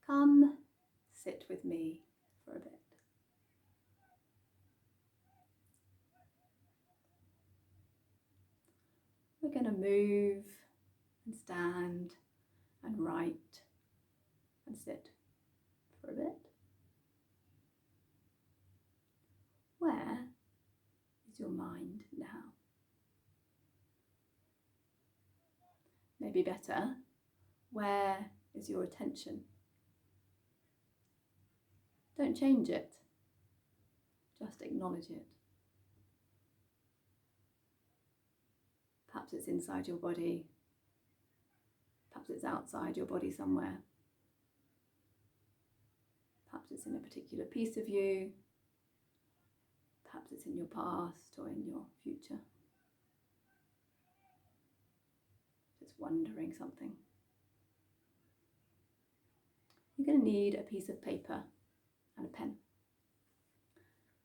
Come sit with me for a bit. We're going to move and stand and write and sit for a bit. Where is your mind now? Maybe better, where is your attention? Don't change it, just acknowledge it. Perhaps it's inside your body, perhaps it's outside your body somewhere. Perhaps it's in a particular piece of you, perhaps it's in your past or in your future. Just wondering something. You're going to need a piece of paper and a pen.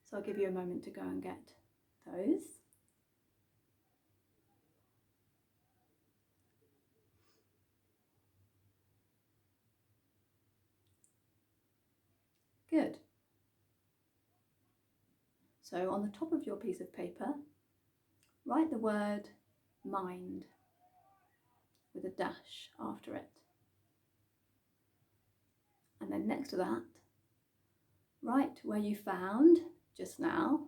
So I'll give you a moment to go and get those. Good. So on the top of your piece of paper, write the word mind with a dash after it. And then next to that, write where you found just now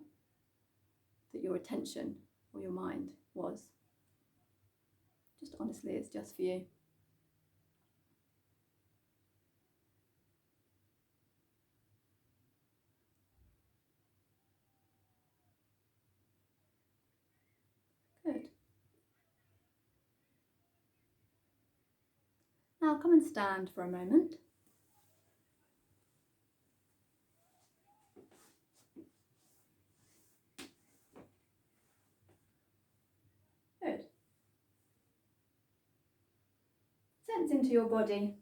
that your attention or your mind was. Just honestly, it's just for you. Good. Now come and stand for a moment. Good. Sense into your body.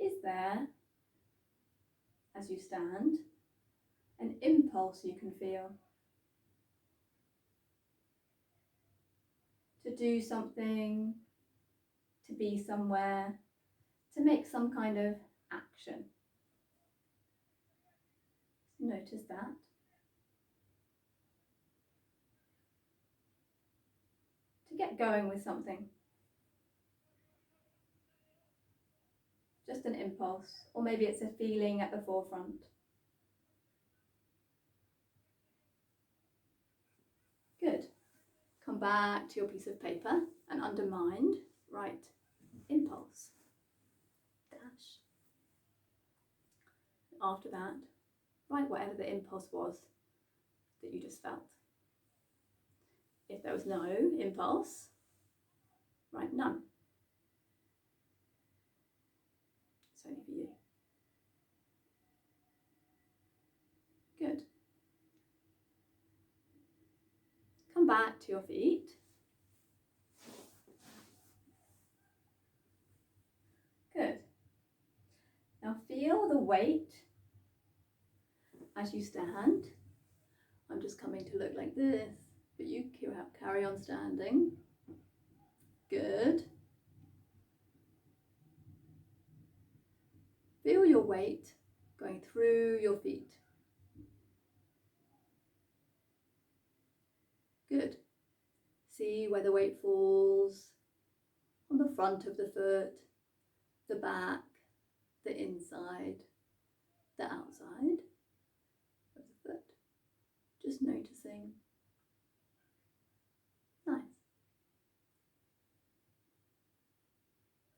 Is there, as you stand, an impulse you can feel to do something, to be somewhere, to make some kind of action? Notice that. To get going with something. Just an impulse, or maybe it's a feeling at the forefront. Good. Come back to your piece of paper and under mind, write impulse. Dash. After that, write whatever the impulse was that you just felt. If there was no impulse, write none. It's only for you. Good. Come back to your feet. Good. Now feel the weight as you stand. I'm just coming to look like this, but you carry on standing. Good. Feel your weight going through your feet. Good. See where the weight falls on the front of the foot, the back, the inside, the outside of the foot. Just noticing. Nice.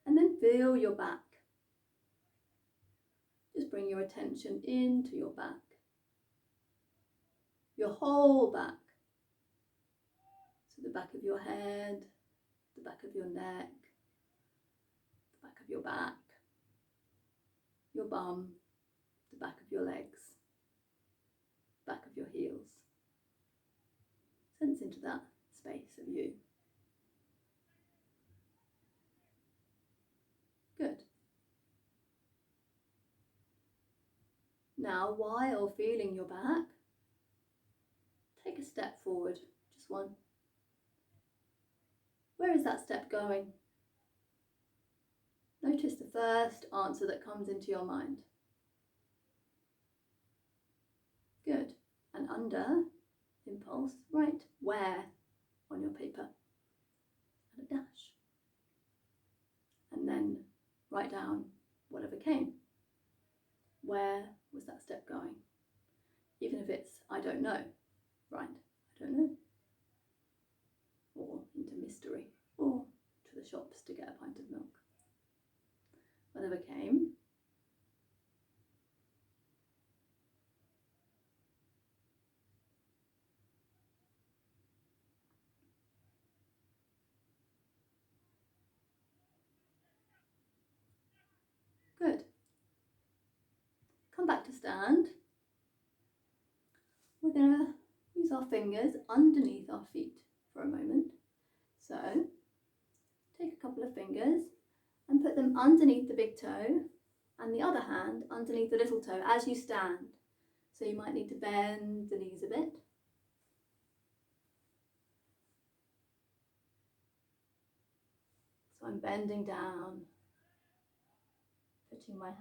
And then feel your back. Just bring your attention into your back. Your whole back. So the back of your head, the back of your neck, the back of your back, your bum, the back of your legs, back of your heels. Sense into that space of you. Good. Now, while feeling your back, take a step forward, just one. Where is that step going? Notice the first answer that comes into your mind. Good. And under impulse, write where on your paper and a dash. And then write down whatever came. Where was that step going? Even if it's, I don't know, right? I don't know. Or into mystery, or to the shops to get a pint of milk. Whatever came. Good. Come back to stand. We're going to use our fingers underneath our feet for a moment. So take a couple of fingers and put them underneath the big toe and the other hand underneath the little toe as you stand. So you might need to bend the knees a bit. So I'm bending down, putting my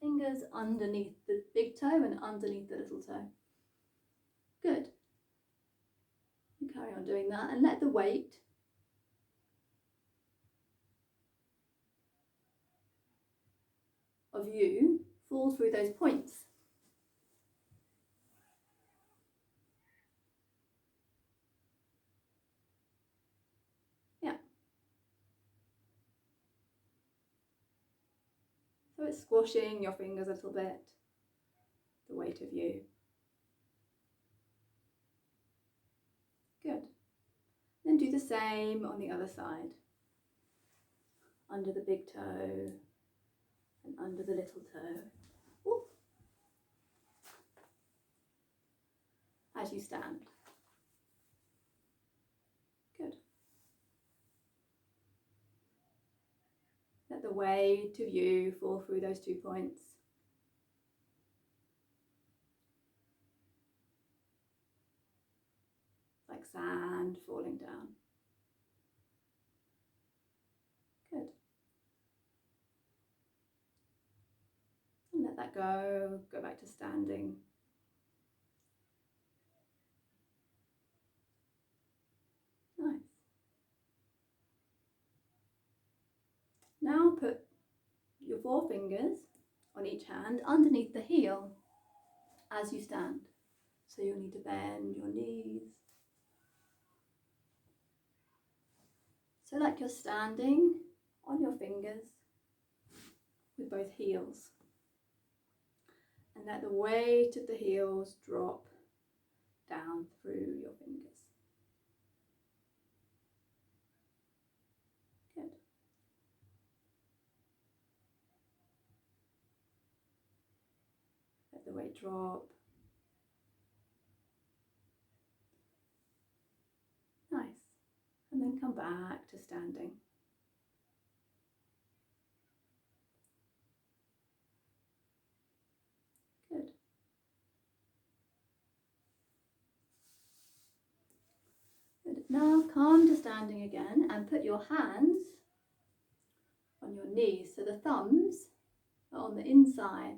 fingers underneath the big toe and underneath the little toe. Good. You carry on doing that and let the weight of you fall through those points. Yeah. So it's squashing your fingers a little bit, the weight of you. Good. Then do the same on the other side. Under the big toe and under the little toe. Ooh. As you stand. Good. Let the weight of you fall through those 2 points. Like sand falling down. Good. And let that go back to standing. Nice. Now put your 4 fingers on each hand underneath the heel as you stand. So you'll need to bend your knees. So like you're standing on your fingers with both heels. And let the weight of the heels drop down through your fingers. Good. Let the weight drop. Nice. And then come back to standing. Good. Good. Now come to standing again and put your hands on your knees. So the thumbs are on the inside.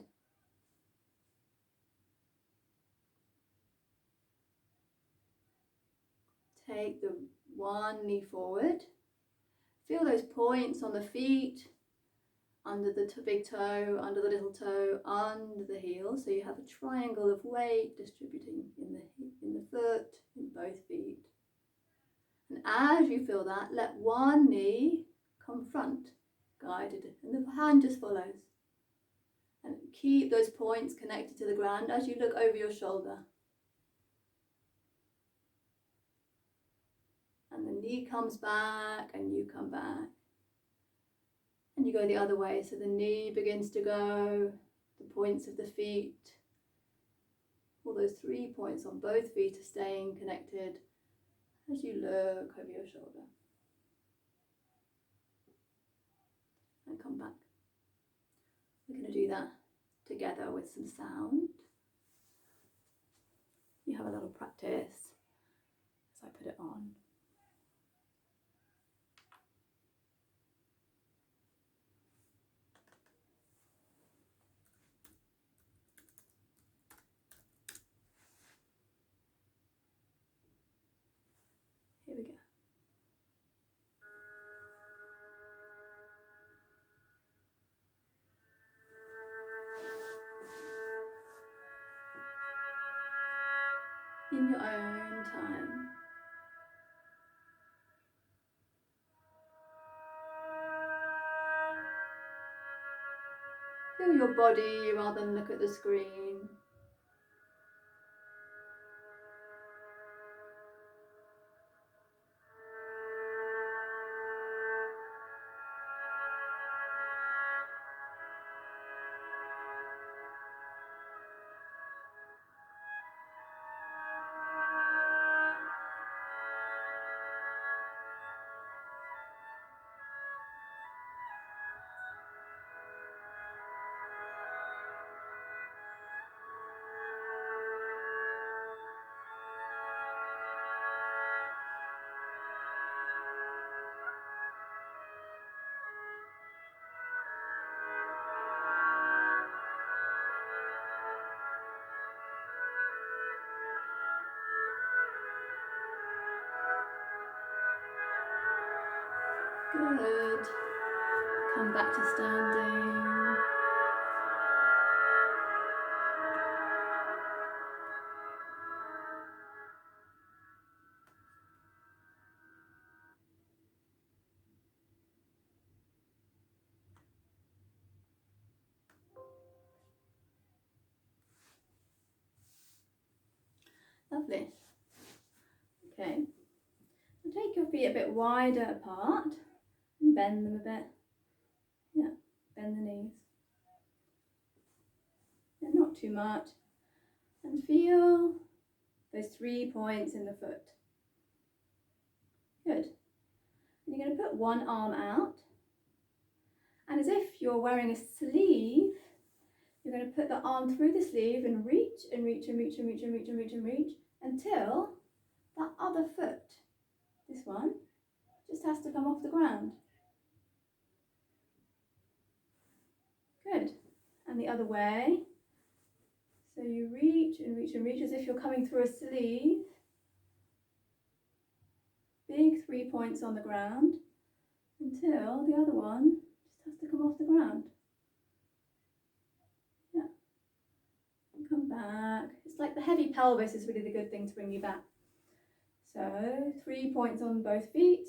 Take the one knee forward. Feel those points on the feet, under the big toe, under the little toe, under the heel. So you have a triangle of weight distributing in the foot, in both feet. And as you feel that, let one knee come front, guided, and the hand just follows. And keep those points connected to the ground as you look over your shoulder. And the knee comes back and you come back. And you go the other way, so the knee begins to go, the points of the feet, all those 3 points on both feet are staying connected as you look over your shoulder. And come back. We're going to do that together with some sound. You have a little practice as I put it on. in your own time. Feel your body rather than look at the screen. Good. Come back to standing. Lovely. Okay. So take your feet a bit wider apart and bend them a bit. Yeah, bend the knees. And not too much. And feel those 3 points in the foot. Good. And you're going to put one arm out. And as if you're wearing a sleeve, you're going to put the arm through the sleeve and reach and reach and reach and reach and reach and reach and reach until that other foot, this one, just has to come off the ground. Good. And the other way. So you reach and reach and reach as if you're coming through a sleeve. Big 3 points on the ground until the other one just has to come off the ground. Yeah. And come back. It's like the heavy pelvis is really the good thing to bring you back. So 3 points on both feet.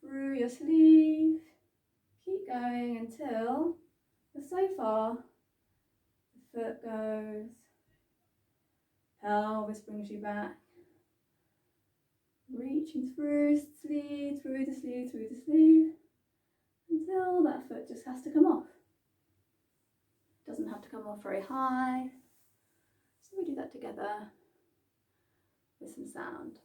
Through your sleeve. Keep going until so far the foot goes. Pelvis brings you back. Reaching through the sleeve, through the sleeve, through the sleeve, until that foot just has to come off. Doesn't have to come off very high. So we do that together with some sound.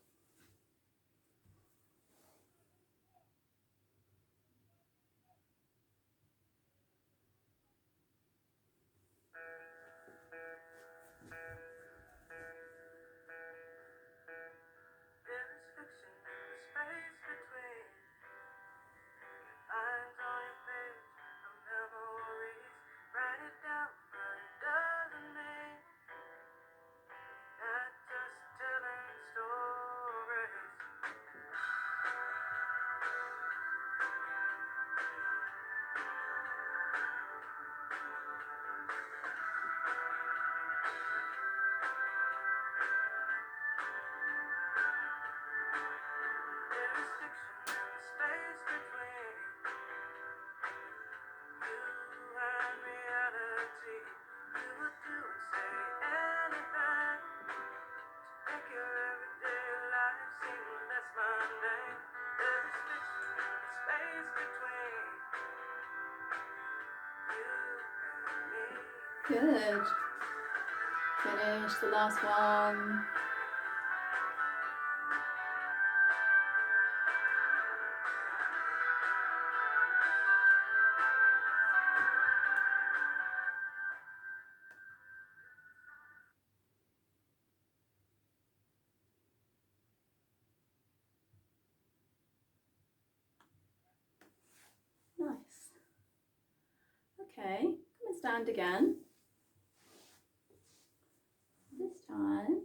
Good. Finish the last one. Nice. Okay, come and stand again. This time,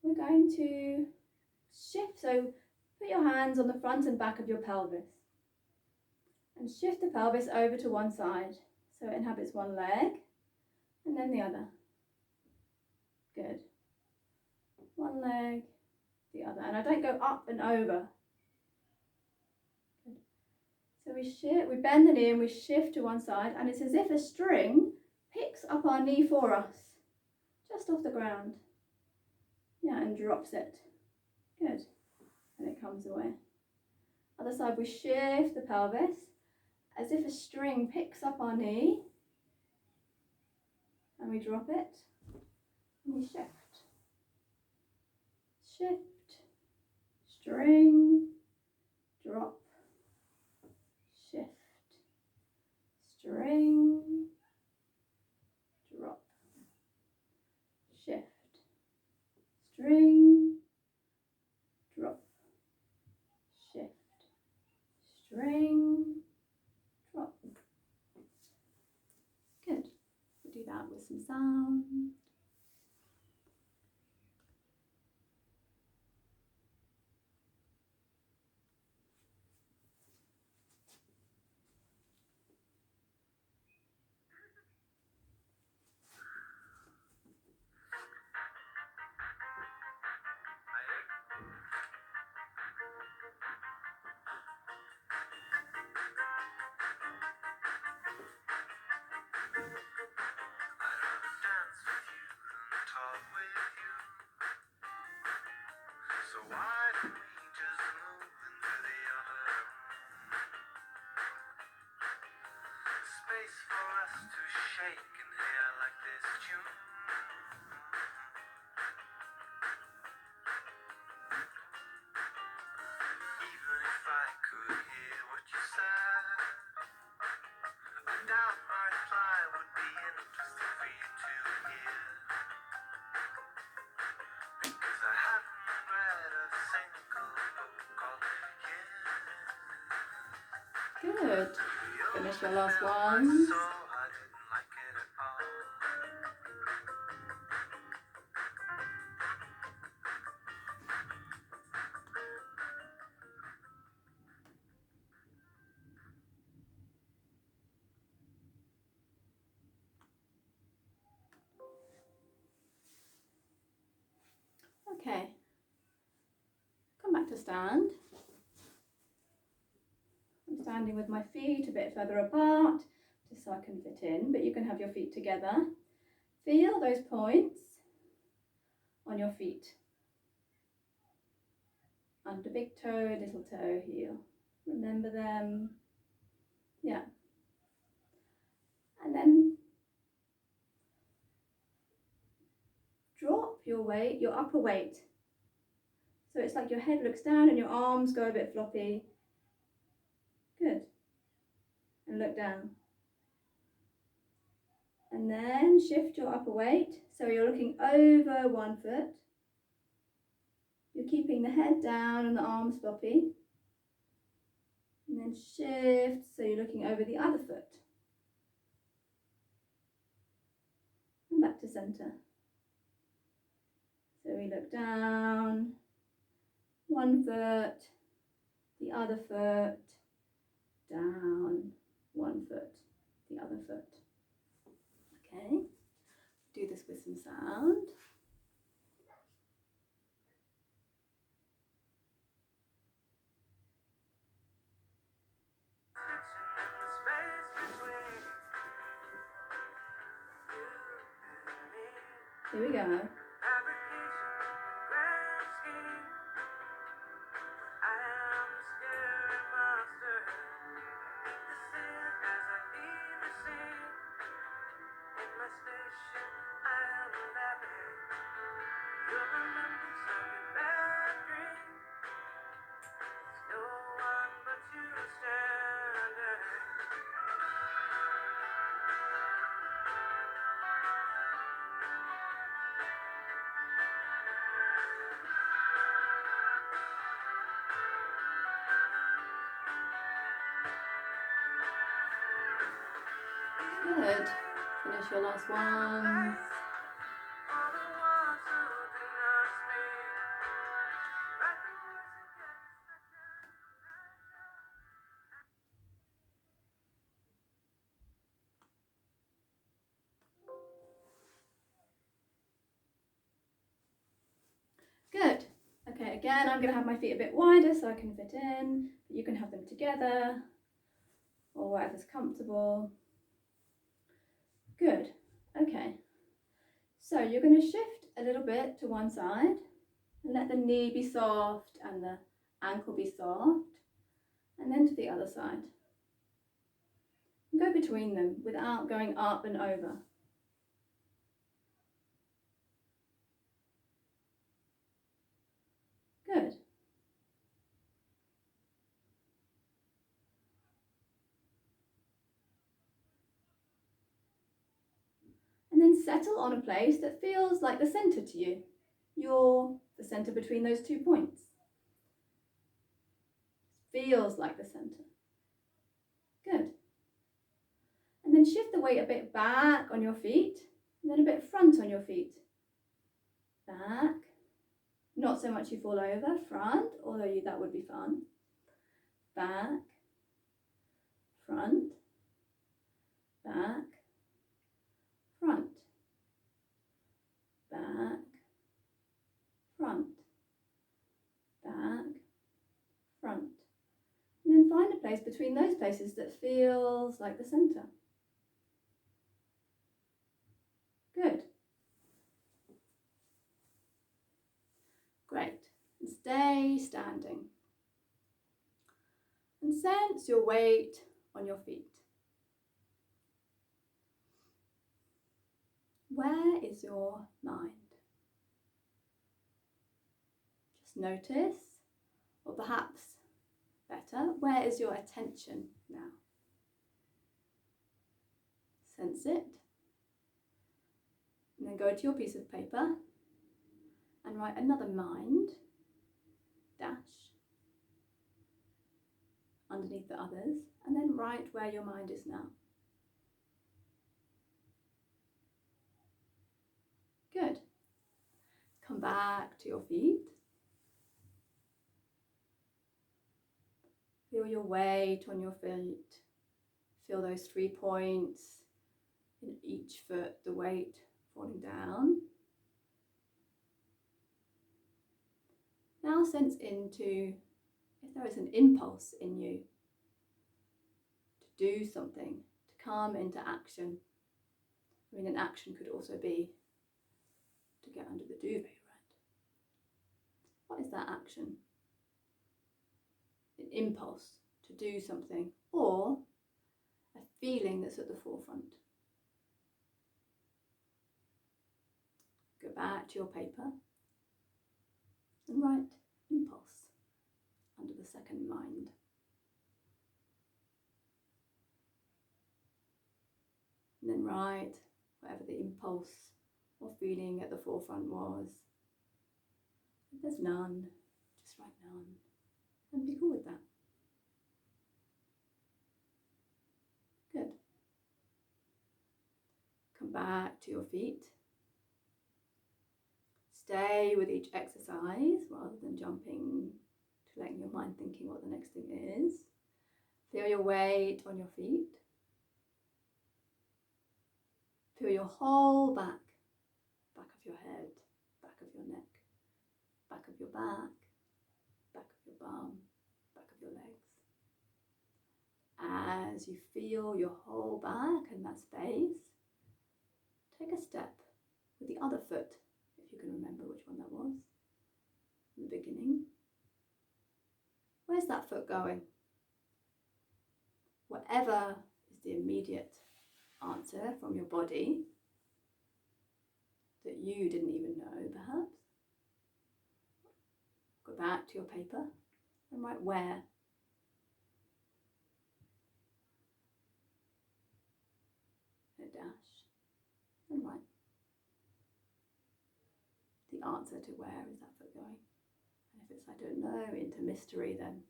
we're going to shift. So Put your hands on the front and back of your pelvis and shift the pelvis over to one side so it inhabits one leg and then the other. Good. One leg, the other. And I don't go up and over. Good. So we shift, we bend the knee and we shift to one side, and it's as if a string picks up our knee for us, just off the ground. Yeah, and drops it. Good. And it comes away. Other side, we shift the pelvis as if a string picks up our knee, and we drop it, and we shift. Shift, string, drop, shift, string, drop, shift, string, drop, shift, string, drop. Good. We'll do that with some sound. So why don't we just move into the other room? Space for us to shake and hear like this tune. Even if I could hear what you said, I doubt my reply would be interesting for you to hear. Because I haven't read a single book called Yeah. Good. Finish your last one. So I didn't like it at all. Okay. Come back to stand. I'm standing with my feet a bit further apart, just so I can fit in, but you can have your feet together. Feel those points on your feet. Under big toe, little toe, heel. Remember them. Yeah. And then drop your weight, your upper weight. So it's like your head looks down and your arms go a bit floppy. Good. And look down. And then shift your upper weight. So you're looking over one foot. You're keeping the head down and the arms floppy. And then shift, so you're looking over the other foot. And back to centre. So we look down, one foot, the other foot, down, one foot, the other foot. Okay, do this with some sound. Here we go. Good. Finish your last one. Good. Okay, again, I'm going to have my feet a bit wider so I can fit in. You can have them together or whatever's comfortable. Good. Okay. So you're going to shift a little bit to one side and let the knee be soft and the ankle be soft, and then to the other side. And go between them without going up and over. Good. And then settle on a place that feels like the centre to you. You're the centre between those 2 points. Feels like the centre. Good. And then shift the weight a bit back on your feet, and then a bit front on your feet. Back. Not so much you fall over. Front, although that would be fun. Back. Front. Back. Front. Back. Front. Back. Front. And then find a place between those places that feels like the centre. Good. Great. And stay standing. And sense your weight on your feet. Where is your mind? Just notice, or perhaps better, where is your attention now? Sense it. And then go to your piece of paper and write another mind dash underneath the others, and then write where your mind is now. Good. Come back to your feet. Feel your weight on your feet. Feel those 3 points in each foot, the weight falling down. Now sense into if there is an impulse in you to do something, to come into action. I mean, an action could also be to get under the duvet, right? What is that action? An impulse to do something, or a feeling that's at the forefront. Go back to your paper and write impulse under the second mind. And then write whatever the impulse or feeling at the forefront was. If there's none, just write none and be cool with that. Good. Come back to your feet. Stay with each exercise rather than jumping to letting your mind thinking what the next thing is. Feel your weight on your feet. Feel your whole back of your head, back of your neck, back of your back of your bum, back of your legs. As you feel your whole back and that space, take a step with the other foot, if you can remember which one that was in the beginning. Where's that foot going? Whatever is the immediate answer from your body that you didn't even know, perhaps. Go back to your paper and write where. And a dash and write the answer to where is that foot going. And if it's I don't know into mystery, then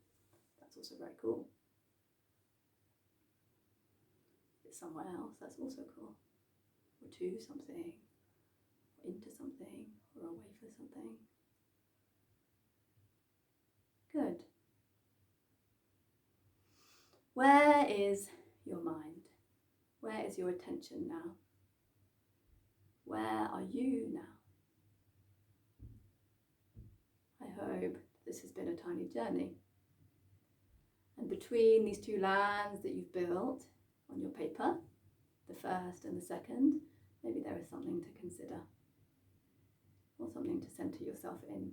that's also very cool. If it's somewhere else, that's also cool. Or to something, or into something, or away for something. Good. Where is your mind? Where is your attention now? Where are you now? hope this has been a tiny journey. And between these two lands that you've built on your paper, the first and the second, maybe there is something to consider or something to center yourself in.